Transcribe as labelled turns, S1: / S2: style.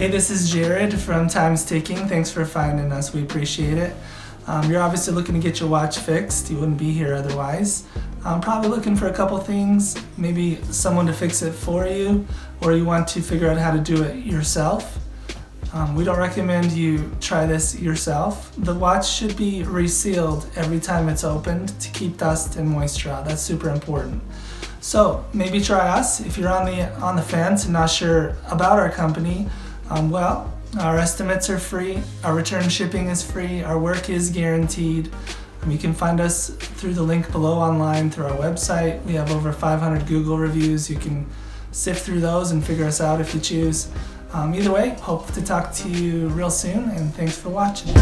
S1: Hey, this is Jared from Time's Ticking. Thanks for finding us. We appreciate it. You're obviously looking to get your watch fixed. You wouldn't be here otherwise. Probably looking for a couple things, maybe someone to fix it for you, or you want to figure out how to do it yourself. We don't recommend you try this yourself. The watch should be resealed every time it's opened to keep dust and moisture out. That's super important. So maybe try us if you're on the fence and not sure about our company. Well, our estimates are free, our return shipping is free, our work is guaranteed. You can find us through the link below online through our website. We have over 500 Google reviews. You can sift through those and figure us out if you choose. Either way, hope to talk to you real soon, and thanks for watching.